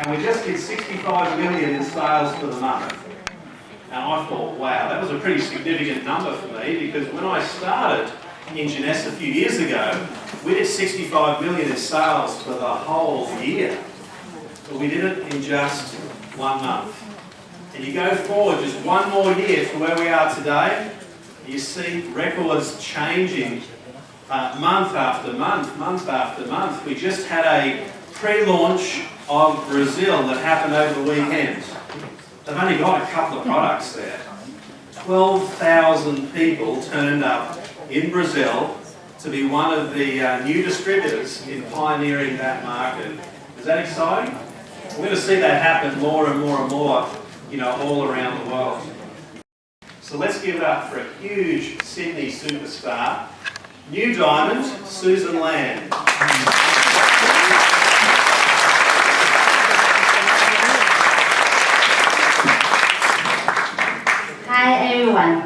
and we just did 65 million in sales for the month. And I thought, wow, that was a pretty significant number for me, because when I started in Jeunesse a few years ago, we did 65 million in sales for the whole year. But we did it in just 1 month. And you go forward just one more year to where we are today, you see records changing month after month, month after month. We just had a pre-launch of Brazil that happened over the weekend. They've only got a couple of products there. 12,000 people turned up in Brazil to be one of the new distributors in pioneering that market. Is that exciting? We're going to see that happen more and more and more, all around the world. So let's give it up for a huge Sydney superstar, new diamond, Susan Land. Hi everyone.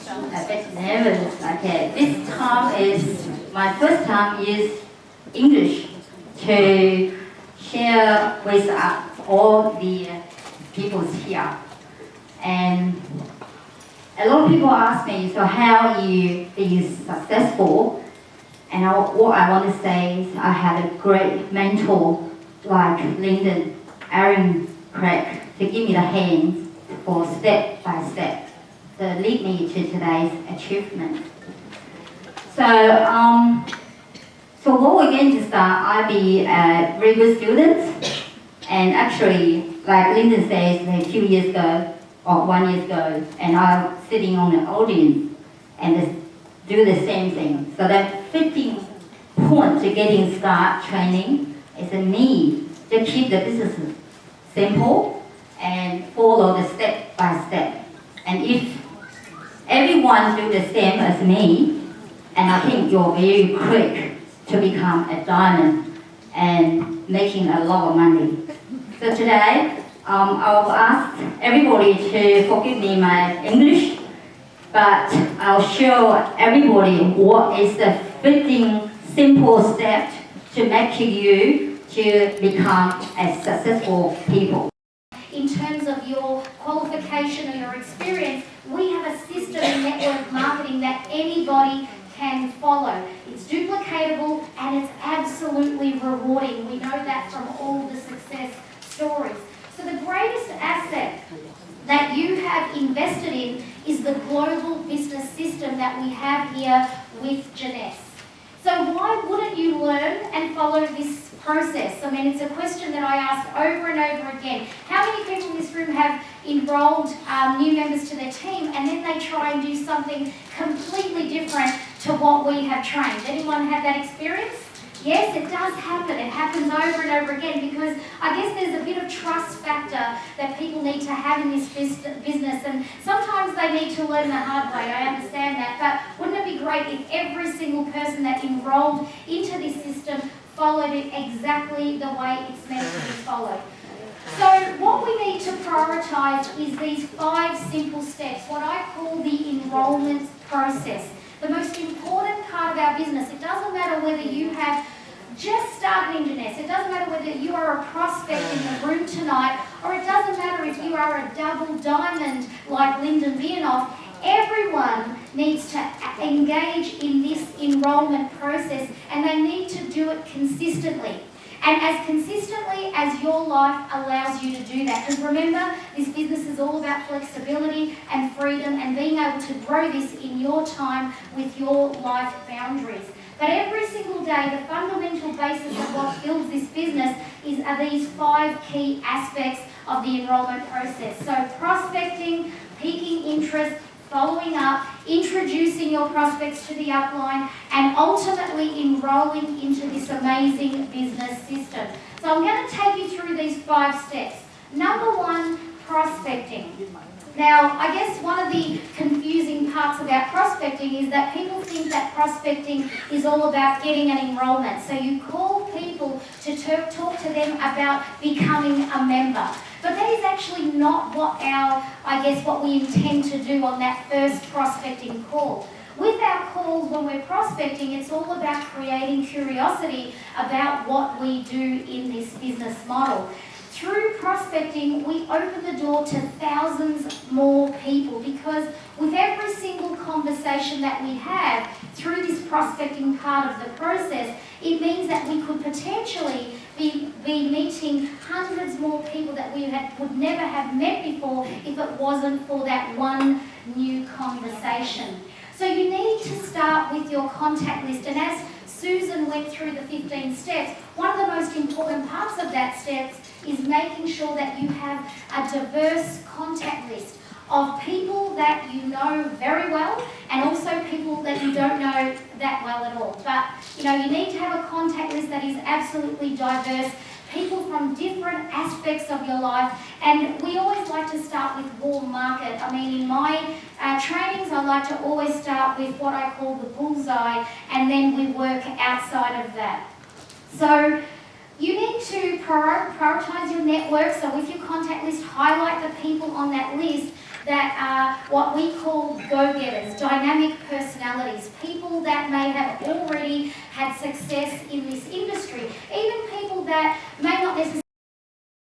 I'm a bit nervous. Okay, this time is my first time is English to share with all the people here. And a lot of people ask me, so how you be successful? And what I want to say is I had a great mentor like Lyndon, Aaron, Craig to give me the hands for step by step to lead me to today's achievement. So what we're going to start, I'll be a very good student, and actually, like Lyndon says, a few years ago, or 1 year ago, and I'm sitting on the audience and do the same thing. So that 15 point to getting start training is a need to keep the business simple and follow the step by step. And if everyone do the same as me, and I think you're very quick to become a diamond and making a lot of money. So today, I'll ask everybody to forgive me my English, but I'll show everybody what is the 15 simple steps to make you to become a successful people. In terms of your qualification or your experience, we have a system in network marketing that anybody can follow. It's duplicatable and it's absolutely rewarding. We know that from all the success stories. So the greatest asset that you have invested in is the global business system that we have here with Jeunesse. So why wouldn't you learn and follow this process? I mean, it's a question that I ask over and over again. How many people in this room have enrolled new members to their team and then they try and do something completely different to what we have trained? Anyone have that experience? Yes, it does happen. It happens over and over again because I guess there's a bit of trust factor that people need to have in this business, and sometimes they need to learn the hard way. I understand that, but wouldn't it be great if every single person that enrolled into this system followed it exactly the way it's meant to be followed? So what we need to prioritise is these 5 simple steps, what I call the enrolment process. The most important part of our business. It doesn't matter whether you have just started in Jeunesse, it doesn't matter whether you are a prospect in the room tonight, or it doesn't matter if you are a double diamond like Lyndon Vianoff. Everyone needs to engage in this enrolment process, and they need to do it consistently. And as consistently as your life allows you to do that. Because remember, this business is all about flexibility and freedom and being able to grow this in your time with your life boundaries. But every single day, the fundamental basis of what builds this business are these 5 key aspects of the enrolment process. So prospecting, piquing interest, following up, introducing your prospects to the upline, and ultimately enrolling into this amazing business system. So I'm going to take you through these 5 steps. Number 1, prospecting. Now, I guess one of the confusing parts about prospecting is that people think that prospecting is all about getting an enrolment. So you call people to talk to them about becoming a member. But then is actually not what what we intend to do on that first prospecting call. With our calls, when we're prospecting, it's all about creating curiosity about what we do in this business model. Through prospecting, we open the door to thousands more people, because with every single conversation that we have through this prospecting part of the process, it means that we could potentially be meeting hundreds more people that we would never have met before if it wasn't for that one new conversation. So you need to start with your contact list, and as Susan went through the 15 steps, one of the most important parts of that steps is making sure that you have a diverse contact list of people that you know very well, and also people that you don't know that well at all. But you need to have a contact list that is absolutely diverse, people from different aspects of your life. And we always like to start with warm market. I mean, in my trainings, I like to always start with what I call the bullseye, and then we work outside of that. So you need to prioritise your network. So with your contact list, highlight the people on that list that are what we call go-getters, dynamic personalities, people that may have already had success in this industry, even people that may not necessarily.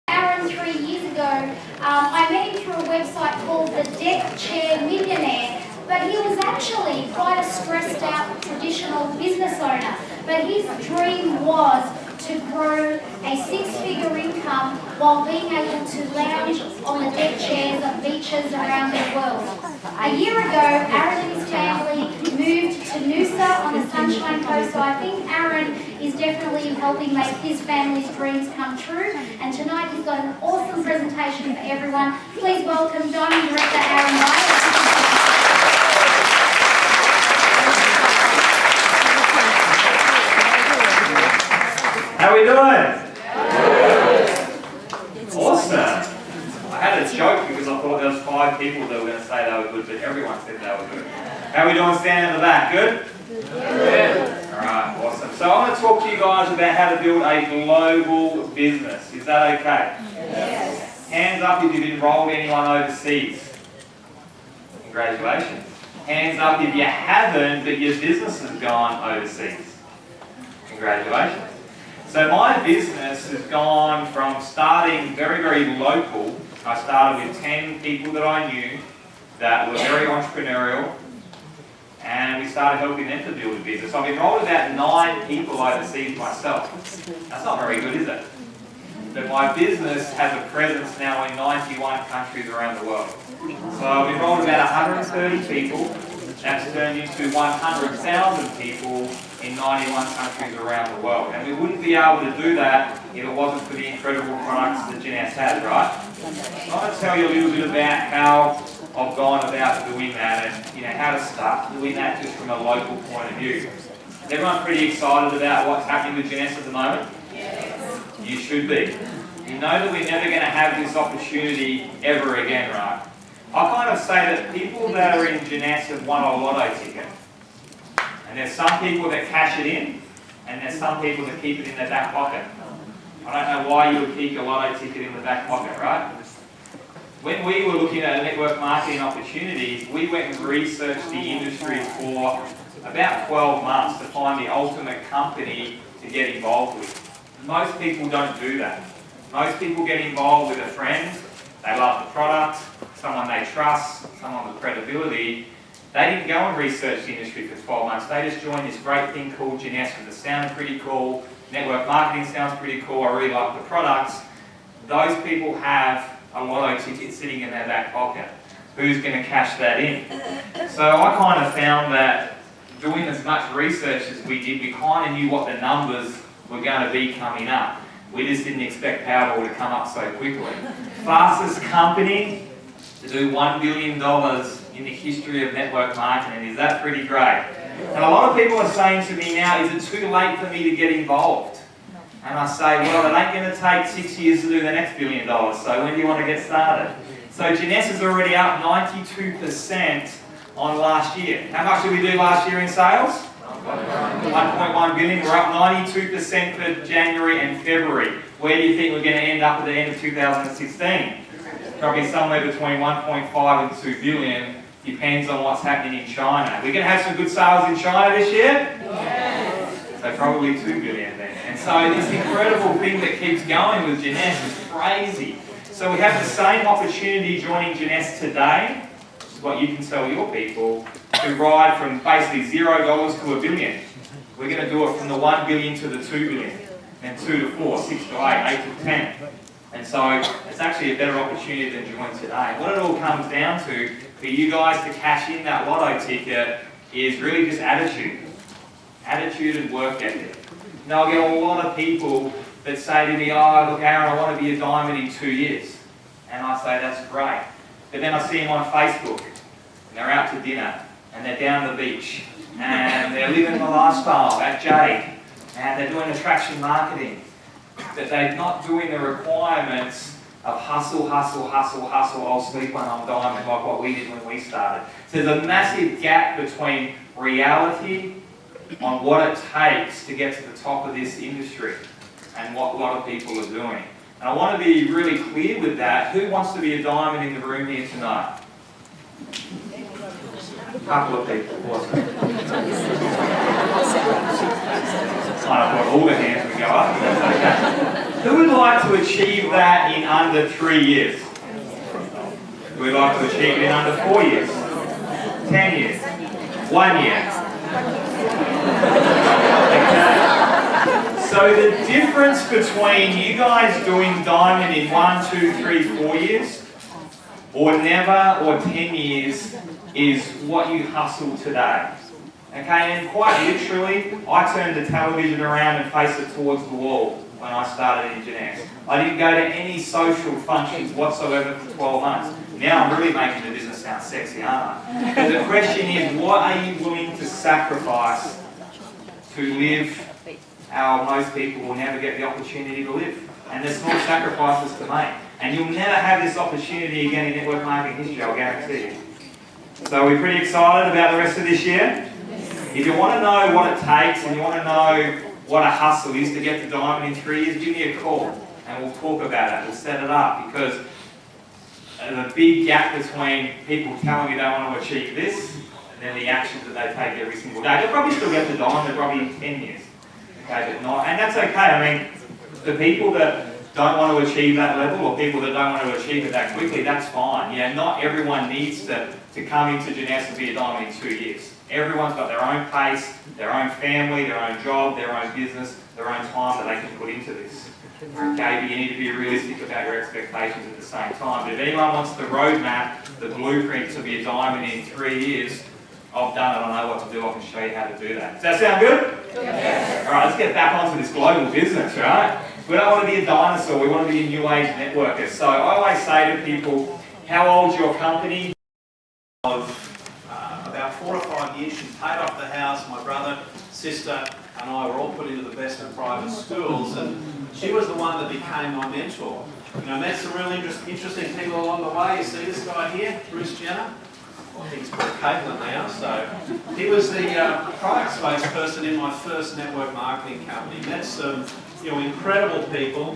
Aaron, 3 years ago, I met him through a website called the Deck Chair Millionaire, but he was actually quite a stressed out traditional business owner. But his dream was to grow a six-figure income while being able to lounge on the deck chairs of beaches around the world. A year ago, Aaron and his family moved to Noosa on the Sunshine Coast, so I think Aaron is definitely helping make his family's dreams come true. And tonight he's got an awesome presentation for everyone. Please welcome Diamond Director Aaron White. How are we doing? Awesome. I had a joke because I thought there was 5 people that were going to say they were good, but everyone said they were good. How are we doing standing in the back? Good? Good. Alright, awesome. So I want to talk to you guys about how to build a global business. Is that okay? Yes. Hands up if you've enrolled anyone overseas. Congratulations. Hands up if you haven't, but your business has gone overseas. Congratulations. So my business has gone from starting very, very local. I started with 10 people that I knew that were very entrepreneurial, and we started helping them to build a business. I've enrolled about 9 people overseas myself. That's not very good, is it? But my business has a presence now in 91 countries around the world. So I've enrolled about 130 people. That's turned into 100,000 people in 91 countries around the world. And we wouldn't be able to do that if it wasn't for the incredible products that Jeunesse has, right? I'm going to tell you a little bit about how I've gone about doing that, and how to start doing that just from a local point of view. Is everyone pretty excited about what's happening with Jeunesse at the moment? Yes. You should be. You know that we're never going to have this opportunity ever again, right? I kind of say that people that are in Jeunesse have won a lotto ticket. And there's some people that cash it in, and there's some people that keep it in their back pocket. I don't know why you would keep your lotto ticket in the back pocket, right? When we were looking at network marketing opportunities, we went and researched the industry for about 12 months to find the ultimate company to get involved with. Most people don't do that. Most people get involved with a friend. They love the product, someone they trust, someone with credibility. They didn't go and research the industry for 12 months. They just joined this great thing called Jeunesse because it sounded pretty cool. Network marketing sounds pretty cool. I really like the products. Those people have a lotto ticket sitting in their back pocket. Who's going to cash that in? So I kind of found that doing as much research as we did, we kind of knew what the numbers were going to be coming up. We just didn't expect Powerball to come up so quickly. Fastest company to do $1 billion in the history of network marketing. Is that pretty great? And a lot of people are saying to me now, is it too late for me to get involved? And I say, well, it ain't going to take 6 years to do the next $1 billion, so when do you want to get started? So Jeunesse is already up 92% on last year. How much did we do last year in sales? 1.1 billion. We're up 92% for January and February. Where do you think we're going to end up at the end of 2016? probably somewhere between 1.5 and 2 billion, depends on what's happening in China. We're going to have some good sales in China this year? Yes. So probably 2 billion then. And so this incredible thing that keeps going with Jeunesse is crazy. So we have the same opportunity joining Jeunesse today, which is what you can tell your people, to ride from basically $0 to $1 billion. We're going to do it from the 1 billion to the 2 billion, then 2 to 4, 6 to 8, 8 to 10. And so it's actually a better opportunity than join today. What it all comes down to, for you guys to cash in that lotto ticket, is really just attitude. Attitude and work ethic. Now I get a lot of people that say to me, oh look Aaron, I want to be a diamond in 2 years. And I say, that's great. But then I see them on Facebook, and they're out to dinner, and they're down the beach, and they're living the lifestyle at Jade, and they're doing attraction marketing. That they're not doing the requirements of hustle, hustle, hustle, hustle, I'll sleep when I'm diamond, like what we did when we started. So there's a massive gap between reality on what it takes to get to the top of this industry and what a lot of people are doing. And I want to be really clear with that. Who wants to be a diamond in the room here tonight? A couple of people, awesome. I thought all the hands would go up, that's okay. Who would like to achieve that in under 3 years? Who would like to achieve it in under 4 years? 10 years? 1 year? Okay. So the difference between you guys doing diamond in 1, 2, 3, 4 years, or never, or 10 years, is what you hustle today. Okay, and quite literally, I turned the television around and faced it towards the wall when I started in Jeunesse. I didn't go to any social functions whatsoever for 12 months. Now I'm really making the business sound sexy, aren't I? But the question is, what are you willing to sacrifice to live how most people will never get the opportunity to live? And there's small sacrifices to make. And you'll never have this opportunity again in network marketing history, I'll guarantee you. So we're pretty excited about the rest of this year. If you want to know what it takes and you want to know what a hustle is to get to diamond in 3 years, give me a call and we'll talk about it. We'll set it up, because there's a big gap between people telling me they want to achieve this and then the actions that they take every single day. They'll probably still get to diamond, probably in 10 years. Okay, but not, and that's okay. I mean, the people that don't want to achieve that level, or people that don't want to achieve it that quickly, that's fine. Yeah, not everyone needs to come into Jeunesse and be a diamond in 2 years. Everyone's got their own pace, their own family, their own job, their own business, their own time that they can put into this. Okay, but you need to be realistic about your expectations at the same time. But if anyone wants the roadmap, the blueprint to be a diamond in 3 years, I've done it, I know what to do, I can show you how to do that. Does that sound good? Yes. Alright, let's get back onto this global business, right? We don't want to be a dinosaur, we want to be a new age networker. So I always say to people, how old's your company? About 4 or 5 years, she paid off the house. My brother, sister, and I were all put into the best of private schools, and she was the one that became my mentor. You know, met some really interesting people along the way. You see this guy here, Bruce Jenner? I think he's called Caitlin now. So he was the product space person in my first network marketing company. Met some incredible people.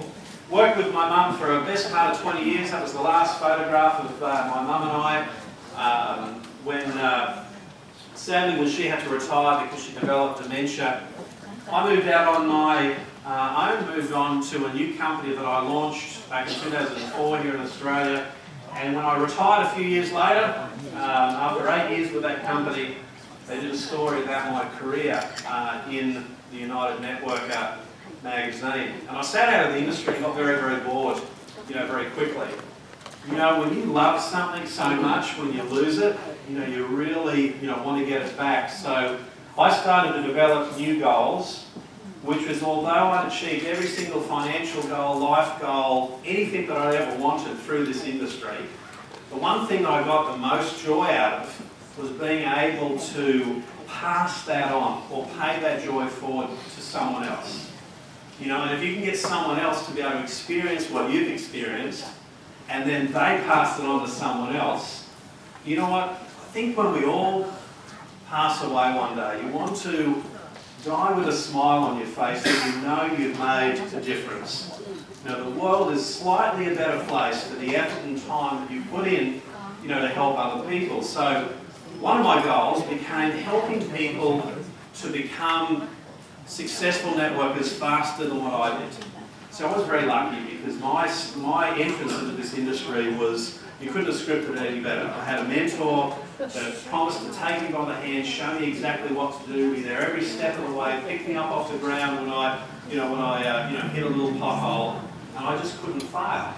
Worked with my mum for a best part of 20 years. That was the last photograph of my mum and I. When sadly when she had to retire because she developed dementia, I moved out on my own, moved on to a new company that I launched back in 2004 here in Australia. And when I retired a few years later, after 8 years with that company, they did a story about my career in the United Networker magazine. And I sat out of the industry and got very, very bored, very quickly. When you love something so much, when you lose it, you really, want to get it back. So I started to develop new goals, which was, although I'd achieved every single financial goal, life goal, anything that I ever wanted through this industry, the one thing that I got the most joy out of was being able to pass that on or pay that joy forward to someone else. And if you can get someone else to be able to experience what you've experienced, and then they pass it on to someone else, you know what? I think when we all pass away one day, you want to die with a smile on your face that you know you've made a difference. Now, the world is slightly a better place for the effort and time that you put in, to help other people. So, one of my goals became helping people to become successful networkers faster than what I did. So I was very lucky because my entrance into this industry was, you couldn't have scripted it any better. I had a mentor that promised to take me by the hand, show me exactly what to do, be there every step of the way, pick me up off the ground when I hit a little pothole, and I just couldn't fail.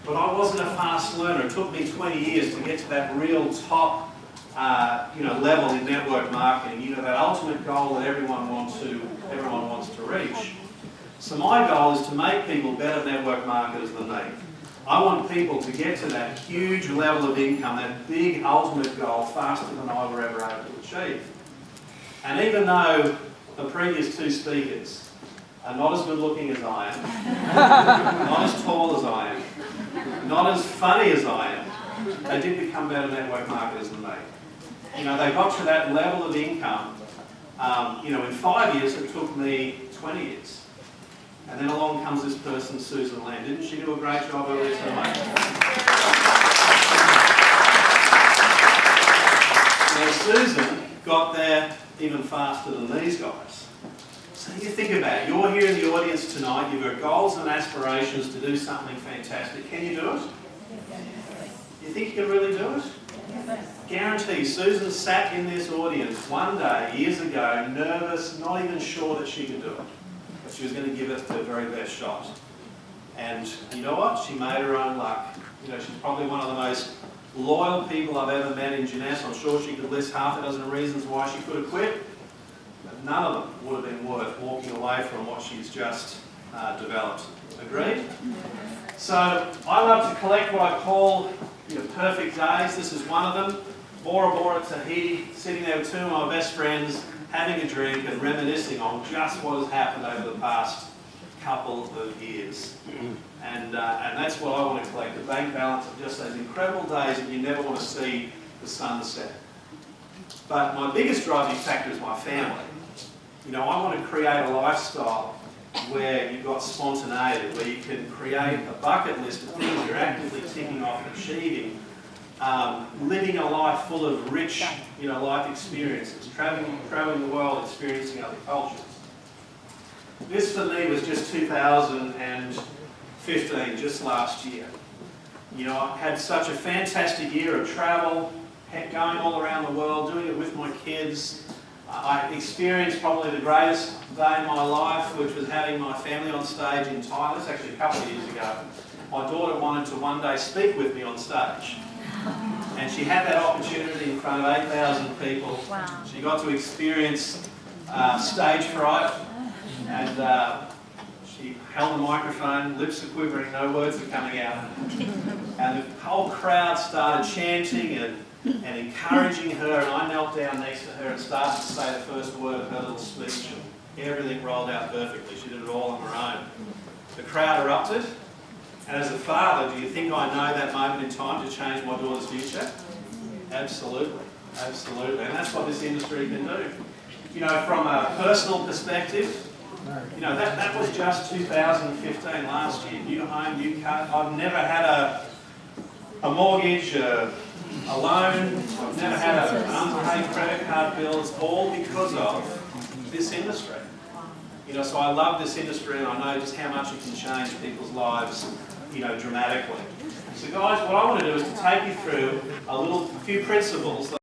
But I wasn't a fast learner. It took me 20 years to get to that real top level in network marketing, that ultimate goal that everyone wants to reach. So my goal is to make people better network marketers than me. I want people to get to that huge level of income, that big ultimate goal, faster than I were ever able to achieve. And even though the previous two speakers are not as good looking as I am, not as tall as I am, not as funny as I am, they did become better network marketers than me. They got to that level of income, in 5 years it took me 20 years. And then along comes this person, Susan Lamb. Didn't she do a great job earlier tonight? Now Susan got there even faster than these guys. So you think about it. You're here in the audience tonight. You've got goals and aspirations to do something fantastic. Can you do it? You think you can really do it? Guarantee Susan sat in this audience one day, years ago, nervous, not even sure that she could do it. But she was going to give it her very best shot. And you know what? She made her own luck. She's probably one of the most loyal people I've ever met in Jeunesse. I'm sure she could list half a dozen reasons why she could have quit. But none of them would have been worth walking away from what she's just developed. Agreed? So I love to collect what I call perfect days. This is one of them. Bora Bora, Tahiti, sitting there with two of my best friends, having a drink and reminiscing on just what has happened over the past couple of years. And that's what I want to collect, the bank balance of just those incredible days that you never want to see the sun set. But my biggest driving factor is my family. I want to create a lifestyle where you've got spontaneity, where you can create a bucket list of things you're actively ticking off and achieving, living a life full of rich, life experiences, traveling the world, experiencing other cultures. This for me was just 2015, just last year. I had such a fantastic year of travel, going all around the world, doing it with my kids. I experienced probably the greatest day in my life, which was having my family on stage in Thailand. This was actually a couple of years ago. My daughter wanted to one day speak with me on stage. And she had that opportunity in front of 8,000 people. Wow. She got to experience stage fright. And she held the microphone, lips are quivering, no words are coming out. And the whole crowd started chanting and encouraging her, and I knelt down next to her and started to say the first word of her little speech, and everything rolled out perfectly. She did it all on her own. The crowd erupted, and as a father, do you think I know that moment in time to change my daughter's future? Absolutely, absolutely, and that's what this industry can do. From a personal perspective, that was just 2015, last year. New home, new car. I've never had a mortgage, a loan. I've never had an unpaid credit card bill. It's all because of this industry. So I love this industry, and I know just how much it can change people's lives, dramatically. So guys, what I want to do is to take you through a few principles that